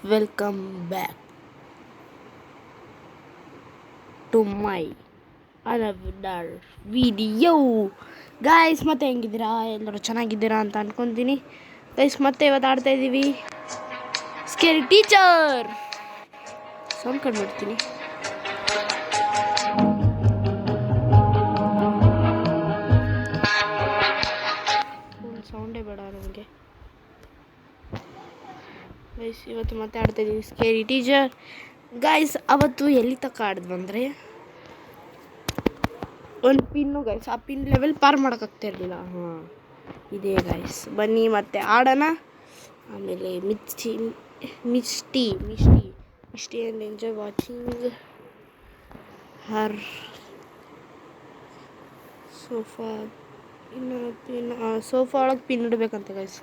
Welcome back to my another video. Guys ಮತ್ತೆ ಹೆಂಗಿದ್ದೀರಾ? ಎಲ್ಲರೂ ಚೆನ್ನಾಗಿದ್ದೀರಾ ಅಂತ ಅನ್ಕೊತೀನಿ. ಗೈಸ್ ಮತ್ತೆ ಇವತ್ತು ಆಡ್ತಾ ಇದ್ದೀವಿ ಸ್ಕೇರಿ ಟೀಚರ್. ಸೌಂಡ್ ಕಟ್ ಮಾಡ್ತೀನಿ. ಸೌಂಡೇ ಬೇಡ ನನಗೆ. ಗೈಸ್ ಇವತ್ತು ಮತ್ತೆ ಆಡ್ತಾ ಇದ್ದೀವಿ ಸ್ಕೇರಿ ಟೀಚರ್. ಗಾಯ್ಸ್ ಅವತ್ತು ಎಲ್ಲಿ ತನಕ ಆಡಿದ್ವು ಅಂದರೆ ಒಂದು ಪಿನ್ನು ಗೈಸ್, ಆ ಪಿನ್ ಲೆವೆಲ್ ಪಾರ್ ಮಾಡೋಕ್ಕಾಗ್ತಾ ಇರಲಿಲ್ಲ. ಹಾಂ ಇದೇ ಗೈಸ್, ಬನ್ನಿ ಮತ್ತೆ ಆಡೋಣ. ಆಮೇಲೆ Misty and enjoy watching Har sofa. ಇನ್ನು ಸೋಫಾ ಒಳಗೆ ಪಿನ್ ಇಡಬೇಕಂತೆ ಗೈಸ್.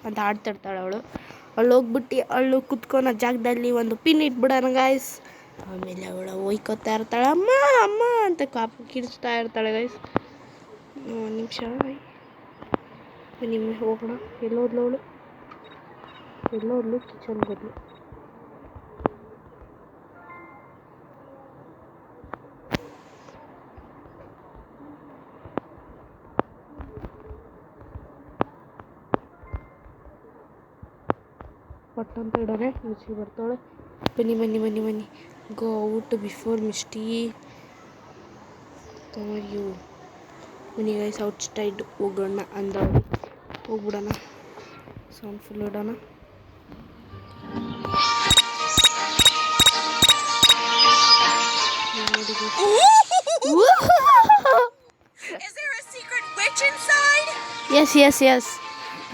ಅಂತ ಆಡ್ತಿರ್ತಾಳೆ ಅವಳು. ಅವಳು ಹೋಗ್ಬಿಟ್ಟು ಅವಳು ಕುತ್ಕೊಳೋ ಜಾಗದಲ್ಲಿ ಒಂದು ಪಿನ್ ಇಟ್ಬಿಡೋಣ ಗಾಯ್ಸ್. ಆಮೇಲೆ ಅವಳು ಒಯ್ಕೋತಾ ಇರ್ತಾಳೆ, ಅಮ್ಮ ಅಮ್ಮ ಅಂತ ಕಿಡಿಸ್ತಾ ಇರ್ತಾಳೆ ಗೈಸ್. ಒಂದು ನಿಮಿಷ ನಿಮ್ಮ ಹೋಗೋಣ. ಎಲ್ಲೋದ್ಲು ಕಿಚನ್ ಬದಲು. ಪಟ್ಟಂತ ಇಡೋಣ. ಮಿಸ್ಟಿ ಬರ್ತಾಳೆ. ಬನ್ನಿ go out before Misty you. ಬನ್ನಿ ಗೈಸ್ ಔಟ್ ಸೈಡ್ ಹೋಗೋಣ ಅಂದ ಹೋಗ್ಬಿಡೋಣ. ಸೌಂಡ್ ಫುಲ್ ಇಡೋಣ. ಎಸ್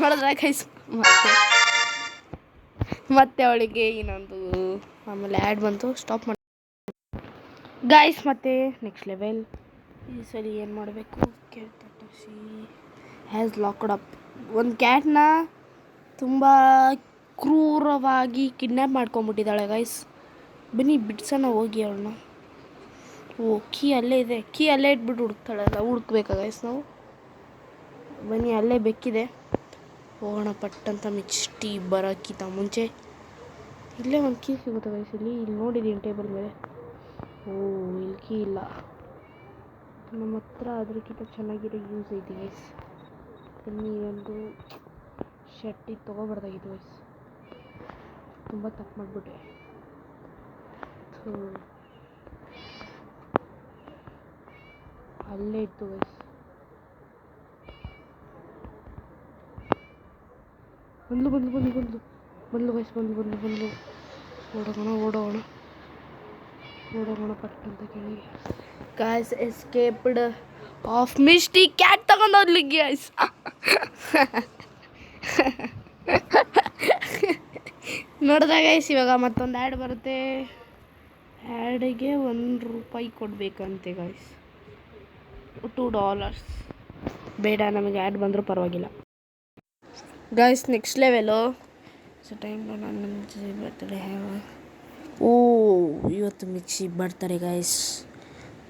ನೋಡಿದ್ರೆ ಗೈಸ್ ಮತ್ತೆ ಅವಳಿಗೆ ಇನ್ನೊಂದು ಆಮೇಲೆ ಆ್ಯಡ್ ಬಂತು. ಸ್ಟಾಪ್ ಮಾಡಿ ಗಾಯ್ಸ್. ಮತ್ತೆ ನೆಕ್ಸ್ಟ್ ಲೆವೆಲ್. ಈ ಸಲ ಏನು ಮಾಡಬೇಕು? Has locked up. ಒಂದು ಕ್ಯಾಟ್ನ ತುಂಬ ಕ್ರೂರವಾಗಿ ಕಿಡ್ನ್ಯಾಪ್ ಮಾಡ್ಕೊಂಬಿಟ್ಟಿದ್ದಾಳೆ ಗೈಸ್. ಬನ್ನಿ ಬಿಡ್ಸೋಣ ಹೋಗಿ ಅವಳನ್ನ. ಕೀ ಅಲ್ಲೇ ಇದೆ. ಕೀ ಅಲ್ಲೇ ಇಟ್ಬಿಟ್ಟು ಹುಡುಕ್ತಾಳಲ್ಲ, ಹುಡುಕ್ಬೇಕಾ ಗೈಸ್ ನಾವು? ಬನ್ನಿ ಅಲ್ಲೇ ಬೆಕ್ಕಿದೆ, ಹೋಗೋಣ ಪಟ್ಟಂತ. ಮಿಸ್ಟಿ ಬರೋಕ್ಕಿಂತ ಮುಂಚೆ ಇಲ್ಲೇ ಒಂದು ಕೀ ಸಿಗುತ್ತೆ ಗೈಸ್. ಇಲ್ಲಿ ನೋಡಿದ್ದೀನಿ ಟೇಬಲ್ ಮೇಲೆ. ಇಲ್ಲಿ ಕೀ ಇಲ್ಲ ನಮ್ಮ ಹತ್ರ. ಅದಕ್ಕಿಂತ ಚೆನ್ನಾಗಿರೋ ಯೂಸ್ ಐತಿ ಗೈಸ್. ಬನ್ನಿ ಒಂದು ಶರ್ಟಿ ತೊಗೊಬಾರ್ದಾಗಿತ್ತು ಗೈಸ್, ತುಂಬ ತಪ್ಪು ಮಾಡಿಬಿಟ್ಟೆ. ಅಲ್ಲೇ ಇತ್ತು ಗೈಸ್. ಬಂದು ಗೈಸ್ ಬಂದು. ಓಡೋಣ ಪಟ್ಟಂತ ಕೆಳಗೆ. Guys escaped of Misty. Cat ತಗೊಂಡೋದ್ಲಿ ಗೈಸ್. ನೋಡಿದ ಗೈಸ್, ಇವಾಗ ಮತ್ತೊಂದು ಆ್ಯಡ್ ಬರುತ್ತೆ. ಆ್ಯಡಿಗೆ $1 ಕೊಡಬೇಕಂತೆ ಗೈಸ್. $2. ಬೇಡ, ನಮಗೆ ಆ್ಯಡ್ ಬಂದರೂ ಪರವಾಗಿಲ್ಲ guys. Next level. So time ನನ್ನ ಬರ್ತಡೇ. ಇವತ್ತು ಮಿಚ್ಚಿ ಬರ್ತಾರೆ ಗೈಸ್.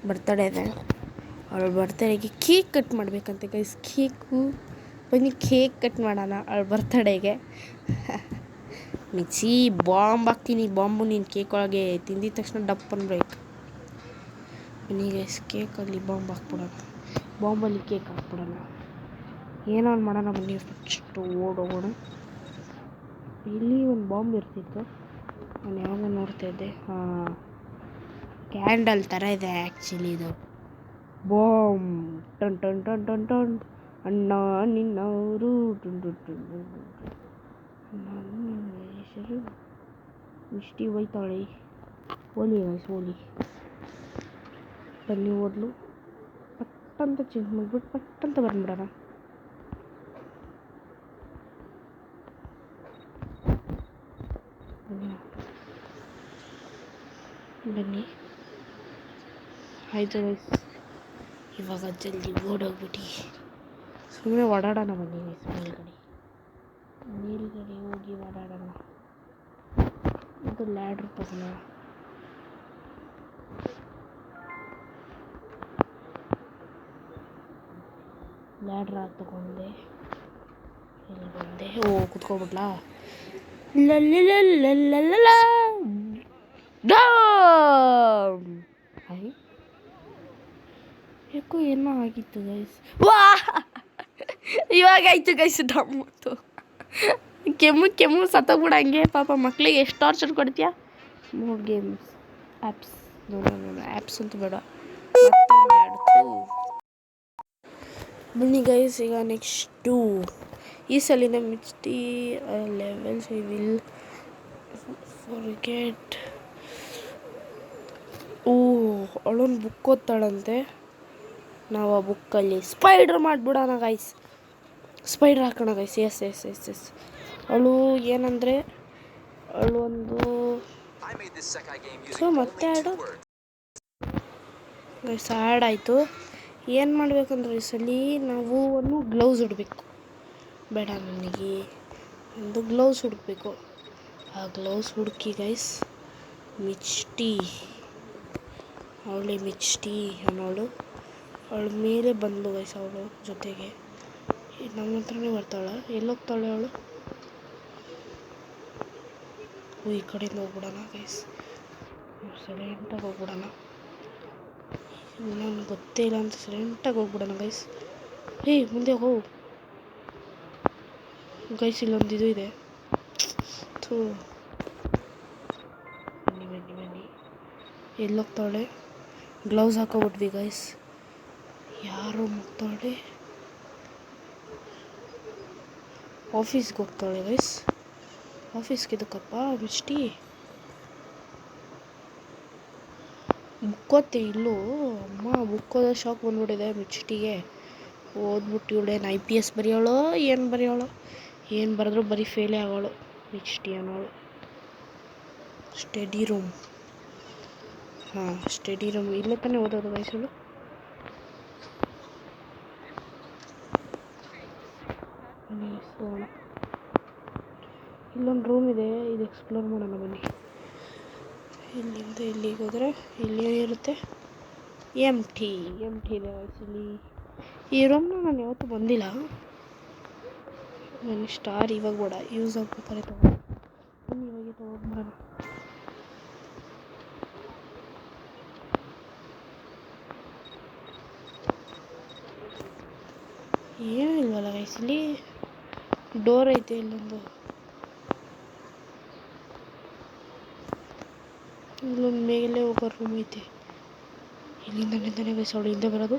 ಬರ್ತಡೇ ಇದೆ. ಅವಳ ಬರ್ತಡೇಗೆ ಕೇಕ್ ಕಟ್ ಮಾಡಬೇಕಂತೆ ಗೈಸ್. ಬನ್ನಿ ಕೇಕ್ ಕಟ್ ಮಾಡೋಣ ಅವಳ ಬರ್ತಡೇಗೆ. ಮಿಚ್ಚಿ ಬಾಂಬ್ ಹಾಕ್ತೀನಿ. ಬಾಂಬು ನೀನು ಕೇಕ್ ಒಳಗೆ ತಿಂದಿದ ತಕ್ಷಣ ಡಪ್ ಅನ್ಬೇಕು. ಬನ್ನಿ ಗೈಸ್ ಕೇಕಲ್ಲಿ ಬಾಂಬ್ ಹಾಕ್ಬಿಡೋಣ. ಬಾಂಬಲ್ಲಿ ಕೇಕ್ ಹಾಕ್ಬಿಡೋಣ. ಏನೋ ಒಂದು ಮಾಡೋಣ ಬನ್ನಿ. ಫಸ್ಟು ಓಡೋಗೋಣ. ಇಲ್ಲಿ ಒಂದು ಬಾಂಬ್ ಇರ್ತಿತ್ತು, ನಾನು ಯಾವಾಗ ನೋಡ್ತಾ ಇದ್ದೆ. ಕ್ಯಾಂಡಲ್ ಥರ ಇದೆ ಆ್ಯಕ್ಚುಲಿ ಇದು. ಬಾಂಬ್ ಟನ್ ಅಣ್ಣ ನಿನ್ನವರು ನನ್ನ ಹೆಸರು ಮಿಸ್ಟಿ. ಹೋಯ್ತಾಳೆ. ಓಲಿ ಗೈಸ್ ಓಲಿ. ಬನ್ನಿ ಓದ್ಲು. ಪಟ್ಟಂತ ಚೇಂಜ್ ಮಾಡಿಬಿಟ್ಟು ಪಟ್ಟಂತ ಬಂದ್ಬಿಡೋಣ. ಬನ್ನಿ ಆಯಿತು ಗೈಸ್. ಇವಾಗ ಜಲ್ದಿ ಓಡೋಗ್ಬಿಟ್ಟು ಸುಮ್ಮನೆ ಓಡಾಡೋಣ. ಬನ್ನಿ ಗೈಸ್ ಮೇಲ್ಗಡೆ ಹೋಗಿ ಓಡಾಡೋಣ. ಇದು ಲ್ಯಾಡ್ರ್ ತಗೋಣ. ಲ್ಯಾಡ್ರ್ ತಗೊಂಡೆ. ಕುತ್ಕೊಂಡೆ. ಓ ಕುತ್ಕೊಬಿಡ್ಲಾ. ಯಾಕೋ ಏನೋ ಆಗಿತ್ತು ಗೈಸ್. ವಾ ಇವಾಗ ಆಯ್ತು ಗೈಸ್. ಡಮ್ಮತ್ತು ಕೆಮ್ಮು ಸತ್ತೋಗ್ಬಿಡ ಹಂಗೆ. ಪಾಪ ಮಕ್ಳಿಗೆ ಎಷ್ಟು ಟಾರ್ಚರ್ ಕೊಡ್ತೀಯಾ. ಮೋಡ್ ಗೇಮ್ಸ್ ಆ್ಯಪ್ಸ್ ಆ್ಯಪ್ಸ್ ಅಂತ ಬೇಡ. ಬನ್ನಿ ಗೈಸ್, ಈಗ ನೆಕ್ಸ್ಟು ಈ ಸಲಿನ Misty levels I will forget. ಅವಳೊಂದು ಬುಕ್ ಓದ್ತಾಳಂತೆ. ನಾವು ಆ ಬುಕ್ಕಲ್ಲಿ ಸ್ಪೈಡ್ರ್ ಮಾಡಿಬಿಡೋಣ ಗೈಸ್. ಸ್ಪೈಡ್ರ್ ಹಾಕೋಣ ಗೈಸ್. ಎಸ್ ಅವಳು ಏನಂದರೆ ಅವಳು ಒಂದು ಸೊ ಮತ್ತೆ ಆ್ಯಡು ಗೈಸ್ ಆ್ಯಡ್ ಆಯಿತು. ಏನು ಮಾಡಬೇಕಂದ್ರೆ ಈ ಸಲ ನಾವು ಒಂದು ಗ್ಲೌಸ್ ಹುಡಬೇಕು. ಬೇಡ ನನಗೆ ಒಂದು ಗ್ಲೌಸ್ ಹುಡುಕಬೇಕು. ಆ ಗ್ಲೌಸ್ ಹುಡುಕಿ ಗೈಸ್ ಮಿಚ್ಟಿ ಅವಳೆ ಮಿಚ್ಟಿ ಅನ್ನೋಳು ಅವಳ ಮೇಲೆ ಬಂದಳು ಗೈಸ್. ಅವಳು ಜೊತೆಗೆ ನಮ್ಮ ಹತ್ರನೇ ಬರ್ತಾಳೆ. ಎಲ್ಲೋಗ್ತಾಳೆ ಅವಳು? ಈ ಕಡೆಯಿಂದ ಹೋಗ್ಬಿಡೋಣ ಗೈಸ್. ಸೈಲೆಂಟಾಗಿ ಹೋಗ್ಬಿಡೋಣ. ನನಗೆ ಗೊತ್ತೇ ಇಲ್ಲ ಅಂತ ಸೈಲೆಂಟಾಗಿ ಹೋಗ್ಬಿಡೋಣ ಗೈಸ್. ಮುಂದೆ ಹೋಗು ಗೈಸ್. ಇಲ್ಲೊಂದು ಇದು ಇದೆ. ಥೂ ಬನ್ನಿ. ಎಲ್ಲೋಗ್ತಾಳೆ? ಗ್ಲೌಸ್ ಹಾಕೋಬಿಟ್ವಿ ಗೈಸ್. ಯಾರು ಹೋಗ್ತಾಳೆ? ಆಫೀಸ್ಗೆ ಹೋಗ್ತಾಳೆ ಗೈಸ್. ಆಫೀಸ್ಗೆ ಇದಕ್ಕಪ್ಪ ಮಿಸ್ಟಿ ಬುಕ್ ಓದ್ತೆ ಇಲ್ಲೂ. ಅಮ್ಮ ಬುಕ್ ಓದೋ ಶಾಕ್ ಬಂದ್ಬಿಟ್ಟಿದೆ ಮಿಚ್ಟಿಗೆ. ಓದ್ಬಿಟ್ಟು ಇವಳೇನು IPS ಬರೆಯೋಳು, ಏನು ಬರೆಯೋಳು? ಏನು ಬರೆದ್ರು ಬರೀ ಫೇಲೇ ಆಗೋಳು ಮಿಚ್ಟಿ ಅನ್ನೋಳು. ಸ್ಟಡಿ ರೂಮ್ ಸ್ಟಡಿ ರೂಮ್ ಇಲ್ಲೇ ತಾನೇ ಓದೋದು ವಯಸ್ಸು. ಇಲ್ಲೊಂದು ರೂಮ್ ಇದೆ, ಇದು ಎಕ್ಸ್ಪ್ಲೋರ್ ಮಾಡೋಣ ಬನ್ನಿ. ಇಲ್ಲಿಂದ ಇಲ್ಲಿಗೆ ಹೋದರೆ ಇಲ್ಲಿ ಇರುತ್ತೆ ಎಮ್ ಟಿ ಇದೆ ವಯಸ್ಸಲ್ಲಿ. ಈ ರೂಮ್ನ ನಾನು ಯಾವತ್ತೂ ಬಂದಿಲ್ಲ. ನನ್ನ ಸ್ಟಾರ್ ಇವಾಗ ಬೇಡ, ಯೂಸ್ ಆಗ್ಬೇಕಾದ್ರೆ ತಗೊಂಡು ಇವಾಗೆ ತೊಗೊಂಡ್ಬರೋಣ. ಏನೂ ಇಲ್ವಲ್ಲ ವಯಸ್ಸಲ್ಲಿ. ಡೋರ್ ಐತೆ ಇಲ್ಲೊಂದು ಮೇಲೆ ಹೋಗೋ ರೂಮ್ ಐತೆ. ಇಲ್ಲಿಂದನೇ ವಯಸ್ಸವಳು ಹಿಂದೆ ಬರೋದು.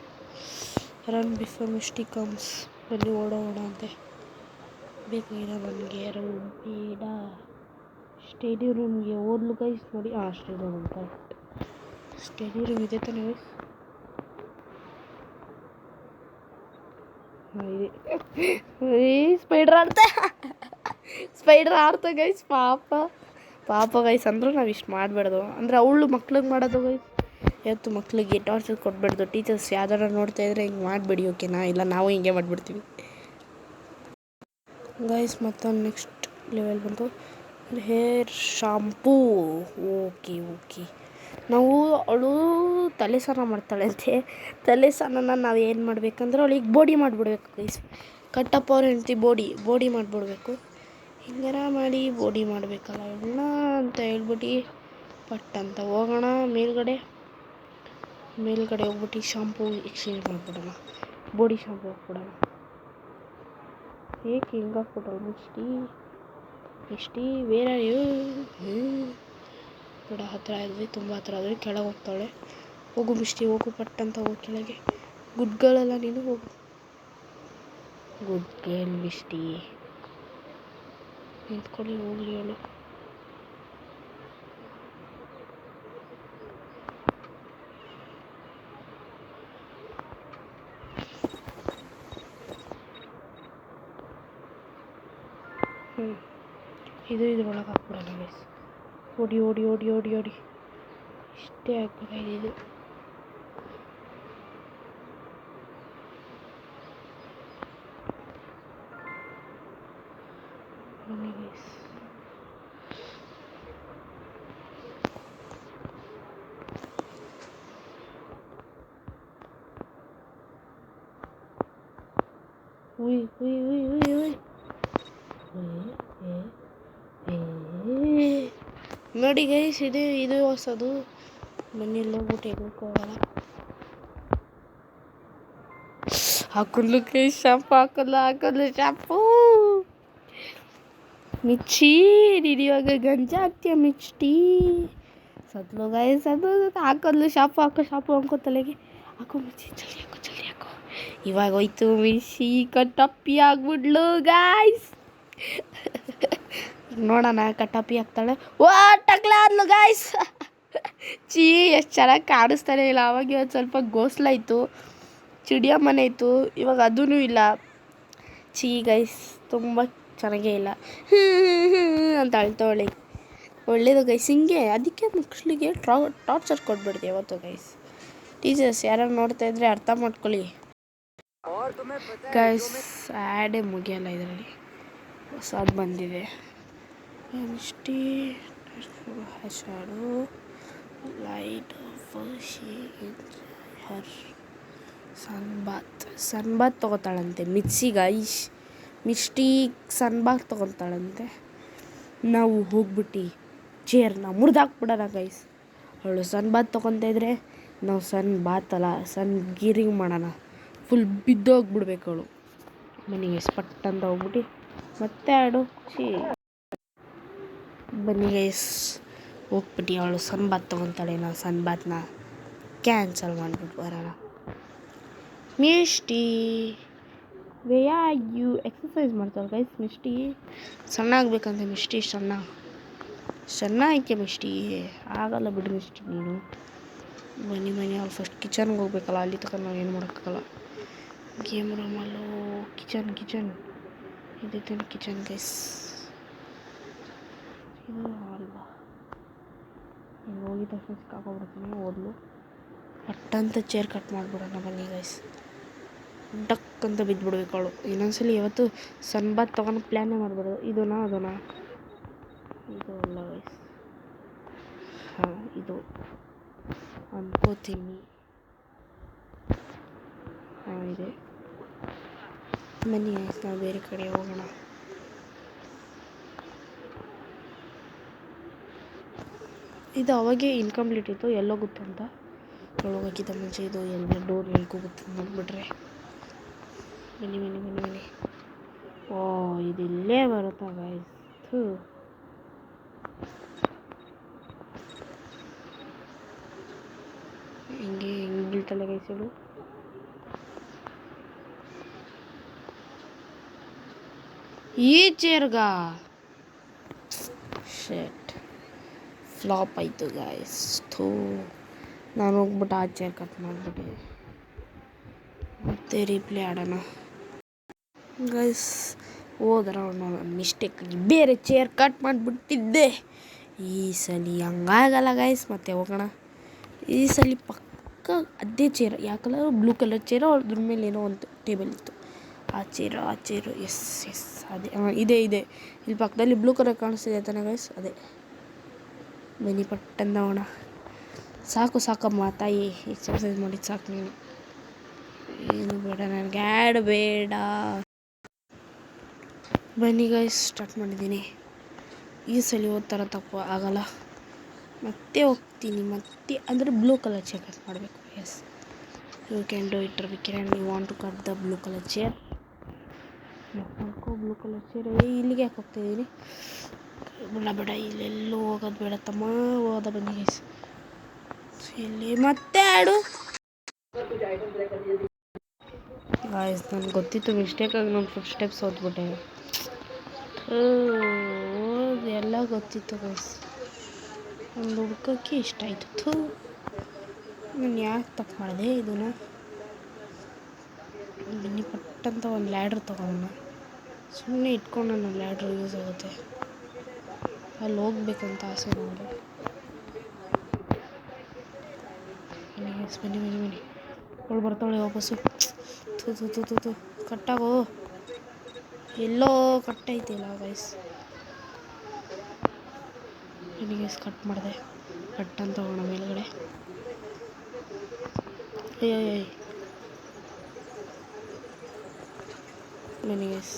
Run before Misty comes. ಬನ್ನಿ ಓಡೋಣ ಅಂತೆ. ಬೇಕಾಗಿಲ್ಲ ನನಗೆ ರೂಮ್ ಬೇಡ. ಸ್ಟಡಿ ರೂಮ್ಗೆ ಓದ್ಲು ಗೈಸ್ ನೋಡಿ. ಸ್ಟಡಿ ರೂಮ್ ಅಂತ ಸ್ಟಡಿ ರೂಮ್ ಇದೆ ತಾನೇ ಗೈಸ್. ಸ್ಪೈಡ್ರ್ ಆಡ್ತಾ ಗೈಸ್. ಪಾಪ ಗೈಸ್. ಅಂದರೂ ನಾವು ಇಷ್ಟು ಮಾಡಬಾರ್ದು. ಅಂದರೆ ಅವಳು ಮಕ್ಳಿಗೆ ಮಾಡೋದು ಗೈಸ್. ಇವತ್ತು ಮಕ್ಕಳಿಗೆ ಟಾರ್ಚರ್ ಕೊಡಬಾರ್ದು. ಟೀಚರ್ಸ್ ಯಾವ್ದಾರ ನೋಡ್ತಾ ಇದ್ರೆ ಹಿಂಗೆ ಮಾಡಬೇಡಿ, ಓಕೆನಾ? ಇಲ್ಲ ನಾವು ಹಿಂಗೆ ಮಾಡಿಬಿಡ್ತೀವಿ ಗೈಸ್. ಮತ್ತೊಂದು ನೆಕ್ಸ್ಟ್ ಲೆವೆಲ್ ಬಂತು ಹೇರ್ ಶಾಂಪೂ. ಓಕೆ ನಾವು ಅವಳು ತಲೆ ಸ್ನಾನ ಮಾಡ್ತಾಳೆ ಅಂತೆ. ತಲೆ ಸ್ನಾನನ ನಾವು ಏನು ಮಾಡಬೇಕಂದ್ರೆ ಅವಳಿಗೆ ಬೋಡಿ ಮಾಡಿಬಿಡ್ಬೇಕು ಗೈಸ್. ಕಟ್ಟಪ್ಪ ಅವ್ರ ಹೆಂಡ್ತಿ ಬೋಡಿ ಮಾಡಿಬಿಡ್ಬೇಕು. ಹಿಂಗಾರ ಮಾಡಿ ಬೋಡಿ ಮಾಡಬೇಕಲ್ಲ ಇವಳನ್ನ ಅಂತ ಹೇಳ್ಬಿಟ್ಟು ಪಟ್ ಅಂತ ಹೋಗೋಣ ಮೇಲ್ಗಡೆ ಹೋಗ್ಬಿಟ್ಟು ಶಾಂಪೂ ಎಕ್ಸ್ಚೇಂಜ್ ಮಾಡಿಬಿಡೋಣ. ಬೋಡಿ ಶಾಂಪೂ ಹಾಕ್ಬಿಡೋಣ. ಏಕೆ ಹಿಂಗೆ ಹಾಕ್ಬಿಟ್ರಲ್ಲ ಮಿಸ್ಟಿ ಬೇರೆ ಬೇಡ. ಹತ್ರ ಆದ್ವಿ, ತುಂಬ ಹತ್ರ ಆದ್ವಿ. ಕೆಳಗೆ ಹೋಗ್ತಾಳೆ. ಹೋಗು ಮಿಸ್ಟಿ ಹೋಗು, ಪಟ್ ಅಂತ ಹೋಗು ಕೆಳಗೆ. ಗುಡ್ ಗರ್ಲ್ ಅಲ್ಲ ನೀನು, ಹೋಗು. Good girl Misty. ನಿಂತ್ಕೊಳ್ಳಿ, ಹೋಗ್ಲಿ ಅವಳು. ಇದ್ರೊಳಗೆ ಹಾಕ್ಬಿಡೋಣ ಗೈಸ್. ಓಡಿ ಇಷ್ಟೇ ಹಾಕ್ಬೇಕಾಗಿದೆ. ಬನ್ನಿ ಗೈಸ್. ಉಯ್ ನೋಡಿ ಗೈಸ್, ಇದು ಹೊಸದು. ಮನೇಲಿ ಹೋಗ್ಬಿಟ್ಟು ಹೋಗಲ್ಲ. ಹಾಕಲು ಗೈಸ್ ಶಾಂಪು, ಹಾಕಲು ಶಾಂಪು. ಮಿಚ್ಚಿ ಹಿಡಿಯುವಾಗ ಗಂಜಾ ಹಾಕ್ತೀಯ ಮಿಚ್ಚಿ. ಸತ್ಲು ಗೈಸ್, ಅದು ಹಾಕೋದ್ಲು ಶಾಂಪು ಅನ್ಕೋ ತಲೆಗೆ. ಹಾಕೋ ಮಿಚ್ಚಿ, ಜಲ್ದಿ ಹಾಕೋ. ಇವಾಗ ಹೋಯ್ತು ಮಿಚ್ಚಿ, ಕಟ್ಟಪ್ಪಿ ಆಗ್ಬಿಡ್ಲು ಗಾಯ್ಸ್. ನೋಡೋಣ ಕಟ್ಟಪ್ಪಿ ಆಗ್ತಾಳೆ. ಓ ಟಕ್ಲಾದ್ಲು ಗಾಯ್ಸ್. ಎಷ್ಟು ಚೆನ್ನಾಗಿ ಕಾಣಿಸ್ತಾನೆ ಇಲ್ಲ. ಅವಾಗ ಒಂದು ಸ್ವಲ್ಪ ಗೋಸ್ಲಾಯಿತು, ಚಿಡಿಯ ಮನೆ ಇತ್ತು, ಇವಾಗ ಅದೂ ಇಲ್ಲ. ಗೈಸ್ ತುಂಬ ಚೆನ್ನಾಗೇ ಇಲ್ಲ. ಅಂತ ಅಳ್ತವಳೆ. ಒಳ್ಳೇದು ಗೈಸ್, ಹಿಂಗೆ ಅದಕ್ಕೆ ಮಕ್ಕಳಿಗೆ ಟಾರ್ಚರ್ ಕೊಟ್ಬಿಡ್ತೀವಿ ಯಾವತ್ತು ಗೈಸ್. ಟೀಚರ್ಸ್ ಯಾರು ನೋಡ್ತಾ ಇದ್ರೆ ಅರ್ಥ ಮಾಡ್ಕೊಳ್ಳಿ ಗೈಸ್. ಆ್ಯಡೇ ಮುಗಿಯಲ್ಲ ಇದರಲ್ಲಿ, ಹೊಸದು ಬಂದಿದೆ. ಮಿಷ್ಟಿ ಹ್ಯಾಶಾಡೋ ಲೈಟ್ ಹರ್ ಸನ್ಬಾತ್ ತೊಗೋತಾಳಂತೆ ಮಿಚ್ಚಿ ಗೈಸ್. ಮಿಷ್ಟಿ ಸನ್ಬಾತ್ ತೊಗೊತಾಳಂತೆ. ನಾವು ಹೋಗ್ಬಿಟ್ಟು ಚೇರ್ನ ಮುರಿದಾಕ್ಬಿಡೋಣ ಗೈಸ್. ಅವಳು ಸನ್ಬಾತ್ ತೊಗೊತಾ ಇದ್ರೆ ನಾವು ಸನ್ ಗೀರಿಂಗ್ ಮಾಡೋಣ. ಫುಲ್ ಬಿದ್ದೋಗ್ಬಿಡ್ಬೇಕು ಅವಳು. ಮನೆಗೆ ಸ್ಪಟ್ ಅಂತ ಹೋಗ್ಬಿಟ್ಟು ಮತ್ತೆ ಆಡು. ಬನ್ನಿ ಗೈಸ್, ಹೋಗ್ಬಿಟ್ಟು ಅವಳು ಸನ್ಬಾತ್ ತೊಗೊತಾಳೆ. ನಾವು ಸನ್ಬಾತ್ನ ಕ್ಯಾನ್ಸಲ್ ಮಾಡಿಬಿಟ್ಟು ಬರೋಣ. ಮಿಷ್ಟಿ ಯು ಎಕ್ಸಸೈಸ್ ಮಾಡ್ತಾಳೆ ಗೈಸ್. ಮಿಷ್ಟಿ ಸಣ್ಣ ಆಗ್ಬೇಕಂತ. ಮಿಷ್ಟಿ ಸಣ್ಣ ಐತೆ ಮಿಷ್ಟಿ. ಆಗಲ್ಲ ಬಿಡು ಮಿಷ್ಟಿ ನೀನು. ಬನ್ನಿ ಅವ್ಳು ಫಸ್ಟ್ ಕಿಚನ್ಗೆ ಹೋಗ್ಬೇಕಲ್ಲ, ಅಲ್ಲಿ ತಗೊಂಡು ನಾವು ಏನು ಮಾಡೋಕ್ಕಾಗಲ್ಲ. ಗೇಮ್ ರೂಮಲ್ಲೂ ಕಿಚನ್ ಇದೈತೆ ಕಿಚನ್ ಗೈಸ್. ಇದು ಅಲ್ವಾ, ಹೋಗಿದ ತಕ್ಷಣ ಸಿಕ್ಕಾಕೊಂಡ್ಬಿಡ್ತೀನಿ. ಓದ್ಲು ಪಟ್ಟಂತ ಚೇರ್ ಕಟ್ ಮಾಡಿಬಿಡೋಣ ಬನ್ನಿ ಗೈಸ್. ಡಕ್ ಅಂತ ಬಿದ್ದುಬಿಡ್ಬೇಕು ಅವಳು. ಇನ್ನೊಂದ್ಸಲಿ ಯಾವತ್ತು ಸನ್ಬಾತ್ ತೊಗೊಂಡು ಪ್ಲ್ಯಾನೇ ಮಾಡಿಬಿಡೋದು. ಇದನ್ನ ಇದು ಅಲ್ಲ ಗೈಸ್. ಹಾಂ, ಇದು ಅನ್ಕೋತೀನಿ. ಹಾಂ ಇದೆ. ಬನ್ನಿ ಗೈಸ್, ನಾವು ಬೇರೆ ಕಡೆ ಹೋಗೋಣ. ಇದು ಅವಾಗೇ ಇನ್ಕಂಪ್ಲೀಟ್ ಇತ್ತು, ಎಲ್ಲೋಗುತ್ತಂತ ಒಳಗೋಗಿದ್ದ ಮುಂಚೆ ಇದು ಎಲ್ಲ ಡೋರ್ ಹೇಳ್ಕೋಗುತ್ತೆ ನೋಡ್ಬಿಟ್ರೆ. ಬನ್ನಿ. ಓ ಇದು ಇಲ್ಲೇ ಬರುತ್ತಾ ಗೈಸ್. ಹೆಂಗೆ ಬೀಳ್ತಾಳೆ ಗೈಸ್ ಇವಳು. ಈ ಚೇರ್ಗ ಶೆಟ್ ಫ್ಲಾಪ್ ಆಯಿತು ಗೈಸ್. ನಾನು ಹೋಗ್ಬಿಟ್ಟು ಆ ಚೇರ್ ಕಟ್ ಮಾಡಿಬಿಟ್ಟೆ. ಮತ್ತೆ ರೀಪ್ಲೇ ಆಡೋಣ ಗೈಸ್. ಹೋದ್ರೆ ನಾನು ಮಿಸ್ಟೇಕಾಗಿ ಬೇರೆ ಚೇರ್ ಕಟ್ ಮಾಡಿಬಿಟ್ಟಿದ್ದೆ. ಈ ಸಲ ಹಂಗಾಗಲ್ಲ ಗೈಸ್. ಮತ್ತೆ ಹೋಗೋಣ. ಈ ಸಲ ಪಕ್ಕ ಅದೇ ಚೇರ್. ಯಾವ ಕಲರ್? Blue colour chair. ಅದ್ರ ಮೇಲೆ ಏನೋ ಒಂದು ಟೇಬಲ್ ಇತ್ತು. ಆ ಚೇರು ಎಸ್ ಅದೇ. ಇದೆ ಇಲ್ಲಿ ಪಕ್ಕದಲ್ಲಿ ಬ್ಲೂ ಕಲರ್ ಕಾಣಿಸ್ತಿದೆ ತಾನೆ ಗೈಸ್, ಅದೇ. ಬನ್ನಿ ಪಟ್ಟಂದ ಹೋಗೋಣ. ಸಾಕಮ್ಮ ತಾಯಿ, ಎಕ್ಸರ್ಸೈಸ್ ಮಾಡಿದ್ದು ಸಾಕು. ನೀನು ಏನು ಬೇಡ ನನಗೆ, ಆ್ಯಡ್ ಬೇಡ. ಬನ್ನಿ ಗೈಸ್, ಸ್ಟಾರ್ಟ್ ಮಾಡಿದ್ದೀನಿ. ಈ ಸಲ ಥರ ತಪ್ಪು ಆಗಲ್ಲ. ಮತ್ತೆ ಹೋಗ್ತೀನಿ. ಮತ್ತೆ ಅಂದರೆ ಬ್ಲೂ ಕಲರ್ ಚೇರ್ ಕಟ್ ಮಾಡಬೇಕು. Yes, you can do it ವಿಕಿರಣ್. You want to cut the blue colour chair. Blue colour chair ಇಲ್ಲಿಗೆ ಯಾಕೆ ಹೋಗ್ತಾಯಿದ್ದೀನಿ? ಬೇಡ, ಇಲ್ಲೆಲ್ಲೂ ಹೋಗೋದು ಬೇಡ ತಮ್ಮ. ಹೋದ ಬನ್ನಿ ಗೈಸ್. ಇಲ್ಲಿ ಮತ್ತೆ ಆಡು ಗಾಯ್ಸ್. ನನಗೆ ಗೊತ್ತಿತ್ತು ಮಿಸ್ಟೇಕಾಗಿ ನಾನು ಫುಟ್ ಸ್ಟೆಪ್ಸ್ ಓದ್ಬಿಟ್ಟೆ. ಎಲ್ಲ ಗೊತ್ತಿತ್ತು ಗೈಸ್. ಒಂದು ಹುಡ್ಕೋಕ್ಕೆ ಇಷ್ಟ ಆಯಿತು. ನಾನು ಯಾಕೆ ತಪ್ಪು ಮಾಡಿದೆ ಇದನ್ನು? ಬನ್ನಿ ಪಟ್ಟಂತ ಒಂದು ಲ್ಯಾಡ್ರ್ ತೊಗೊಳ್ಳೋಣ. ಸುಮ್ಮನೆ ಇಟ್ಕೊಂಡು ನನ್ನ ಲ್ಯಾಡ್ರ್ ಯೂಸ್ ಆಗುತ್ತೆ. ಅಲ್ಲಿ ಹೋಗ್ಬೇಕಂತ ಆಸೆ ನನಗೆ. ಬನ್ನಿ ಅವಳು ಬರ್ತಾಳೆ ವಾಪಸ್ಸು. ತೂ ಕಟ್ಟಾಗೋ. ಎಲ್ಲೋ ಕಟ್ಟೈತಿಲ್ಲ ಗೈಸ್. ಬನ್ನಿ ಗೈಸ್, ಕಟ್ ಮಾಡಿದೆ. ಕಟ್ಟಂತ ಹೋಗೋಣ ಮೇಲ್ಗಡೆ. ಏಯ್ ಬನ್ನಿ ಗೈಸ್.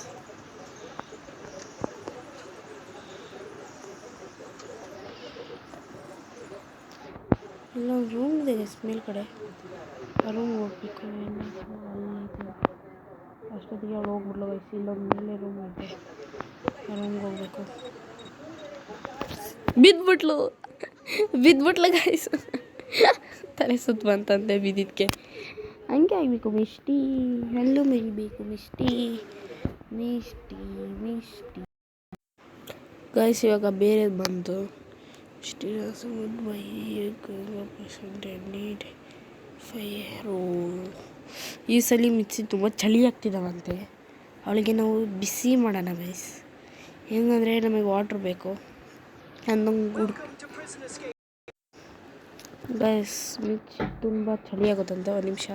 ಇಲ್ಲೊಂದು ರೂಮ್ ಇದೆ ಗೈಸ್ ಮೇಲ್ಗಡೆ. ಆ ರೂಮ್ಗೆ ಹೋಗ್ಬೇಕು. ಅಲ್ಲಿ ಅಷ್ಟೊತ್ತಿಗೆ ಅವಳು ಹೋಗ್ಬಿಡ್ಲು ಗೈಸ್. ಇಲ್ಲೊಂದು ಮೇಲೆ ರೂಮ್ ಇದೆ, ಆ ರೂಮ್ಗೆ ಹೋಗ್ಬೇಕು. ಬಿದ್ಬಿಟ್ಲು ಗೈಸ್. ತಲೆ ಸುತ್ತ ಬಂತಂತೆ ಬಿದ್ದಿದ್ದಕ್ಕೆ. ಹಂಗೆ ಆಗಬೇಕು ಮಿಷ್ಟಿ, ಅಲ್ಲೂ ಮೆರಿಬೇಕು ಮಿಷ್ಟಿ. ಗೈಸ್ ಇವಾಗ ಬೇರೆ ಬಂತು. ಈ ಸಲ ಮಿಕ್ಸಿ ತುಂಬ ಚಳಿ ಆಗ್ತಿದ್ದಾವಂತೆ. ಅವಳಿಗೆ ನಾವು ಬಿಸಿ ಮಾಡೋಣ ಗೈಸ್. ಹೆಂಗಂದರೆ ನಮಗೆ ವಾಟ್ರ್ ಬೇಕು ಅನ್ನಂಗೆ ಗೈಸ್. ಮಿಕ್ಸಿ ತುಂಬ ಚಳಿ ಆಗುತ್ತಂತೆ. ಒಂದು ನಿಮಿಷ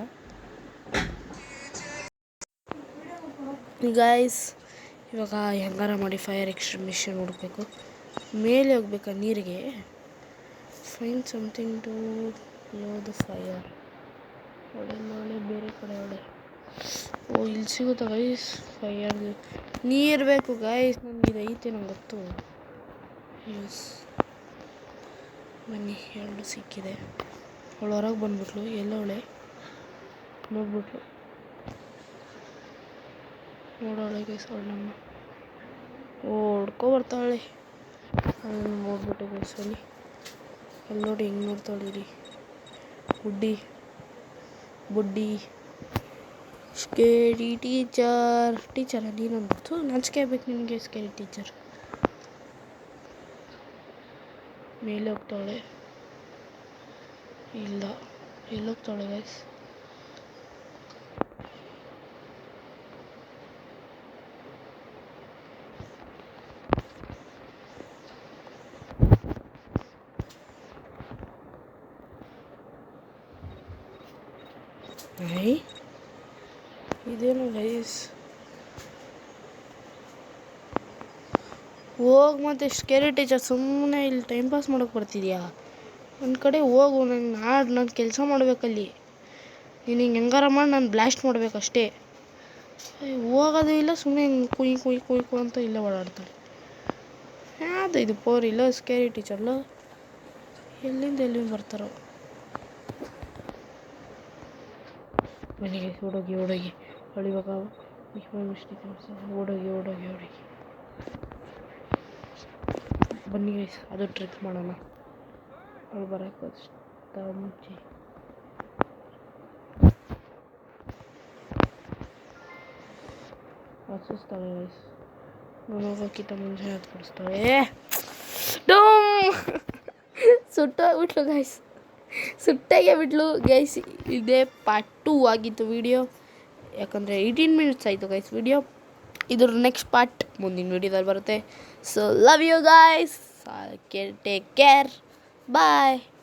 ಗೈಸ್. ಇವಾಗ ಹೆಂಗಾರ ಮಾಡಿ ಫೈರ್ ಎಕ್ಸ್ಟಿಂಗ್ವಿಷರ್ ಹುಡುಕಬೇಕು. ಮೇಲೆ ಹೋಗ್ಬೇಕಾ ನೀರಿಗೆ. Find something to blow the fire. ಒಳ್ಳೆ ಬೇರೆ ಕಡೆ ಒಳ್ಳೆ. ಓ ಇಲ್ಲಿ ಸಿಗುತ್ತಾ ಗೈಸ್ ಫೈರ್? ನೀರು ಬೇಕು ಗೈಸ್. ನನಗೆ ಇದು ಐತೆ ನಂಗೆ ಗೊತ್ತು. ಎಸ್ ಬನ್ನಿ, 2 ಸಿಕ್ಕಿದೆ. ಅವಳು ಹೊರಗೆ ಬಂದ್ಬಿಟ್ಲು. ಎಲ್ಲವಳೆ ನೋಡ್ಬಿಟ್ಲು. ನೋಡೋಳೆ ಗೈಸ್ ಅವಳನ್ನ. ಹೊಡ್ಕೊಬರ್ತಾಳೆ. ಅವಳನ್ನ ನೋಡ್ಬಿಟ್ಟು ಗೈಸ್ ಅಲ್ಲಿ ನೋಡಿ ಹೆಂಗೆ ನೋಡ್ತಾಳಿರಿ. ಬುಡ್ಡಿ ಸ್ಕೇರಿ ಟೀಚರ್ ನೀನೊಂದು ನಾಚಿಕೆ ಬೇಕು ನಿನಗೆ. ಸ್ಕೇರಿ ಟೀಚರ್ ಮೇಲೆ ಹೋಗ್ತಾಳೆ. ಇಲ್ಲ, ಎಲ್ಲೋಗ್ತಾಳೆ ಗೈಸ್? ಇದೇನು ಗೈಸ್? ಹೋಗಿ ಮತ್ತೆ ಸ್ಕೇರಿ ಟೀಚರ್ ಸುಮ್ಮನೆ ಇಲ್ಲಿ ಟೈಮ್ ಪಾಸ್ ಮಾಡೋಕೆ ಬರ್ತಿದ್ಯಾ? ಒಂದು ಕಡೆ ಹೋಗು. ನಾನು ಕೆಲಸ ಮಾಡಬೇಕಲ್ಲಿ. ನೀನು ಹಿಂಗೆ ಹೆಂಗಾರ ಮಾಡಿ ನಾನು ಬ್ಲಾಸ್ಟ್ ಮಾಡಬೇಕಷ್ಟೇ. ಹೋಗೋದು ಇಲ್ಲ, ಸುಮ್ಮನೆ ಹಿಂಗೆ ಕುಯ್ ಅಂತ ಇಲ್ಲೇ ಓಡಾಡ್ತಾಳೆ. ಯಾವುದು ಇದು ಪೋರ್? ಇಲ್ಲ ಸ್ಕೇರಿ ಟೀಚರ್ಲು ಎಲ್ಲಿಂದ ಬರ್ತಾರೋ. ಮನೆಗೆ ಓಡೋಗಿ ಅವಳಿವಾಗ ಓಡೋಗಿ ಬನ್ನಿ ಗೈಸ್, ಅದು ಟ್ರಿಕ್ ಮಾಡೋಣ. ಅವಳು ಬರೋಕ್ಕೆ ಮುಂಚೆ ಹಸಿಸ್ತಾಳೆ ಗೈಸ್. ನಾನು ಹೋಗೋಕ್ಕಿಂತ ಮುಂಚೆ ಹತ್ಕೊಡಿಸ್ತಾಳೆ. ಸುಟ್ಟೋಗ್ಬಿಟ್ಲು ಗೈಸ್. ಸುಟ್ಟಾಗೆ ಬಿಟ್ಲು ಗೈಸ್. ಇದೇ ಪಾರ್ಟ್ 2 ಆಗಿತ್ತು ವಿಡಿಯೋ. ಯಾಕಂದರೆ 18 ಮಿನಿಟ್ಸ್ ಆಯಿತು ಗೈಸ್ ವಿಡಿಯೋ. ಇದ್ರ ನೆಕ್ಸ್ಟ್ ಪಾರ್ಟ್ ಮುಂದಿನ ವಿಡಿಯೋದಲ್ಲಿ ಬರುತ್ತೆ. So love you guys. Take care. Bye.